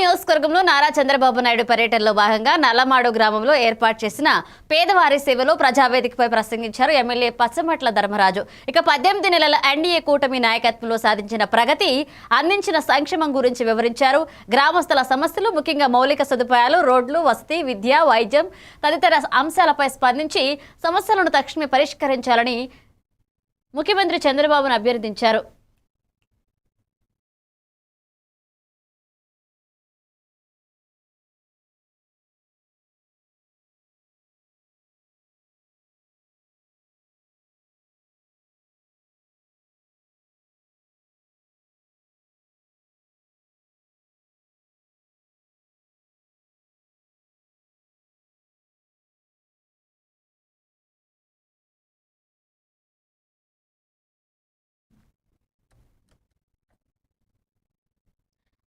నియోజకవర్గంలో నారా చంద్రబాబు నాయుడు పర్యటనలో భాగంగా నల్లమాడు గ్రామంలో ఏర్పాటు చేసిన పేదవారి సేవలో ప్రజావేదికపై ప్రసంగించారు ఎమ్మెల్యే పచ్చమట్ల ధర్మరాజు. ఇక 18 నెలల ఎన్డీఏ కూటమి నాయకత్వంలో సాధించిన ప్రగతి, అందించిన సంక్షేమం గురించి వివరించారు. గ్రామస్తుల సమస్యలు, ముఖ్యంగా మౌలిక సదుపాయాలు, రోడ్లు, వసతి, విద్య, వైద్యం తదితర అంశాలపై స్పందించి సమస్యలను తక్షణమే పరిష్కరించాలని ముఖ్యమంత్రి చంద్రబాబును అభ్యర్థించారు.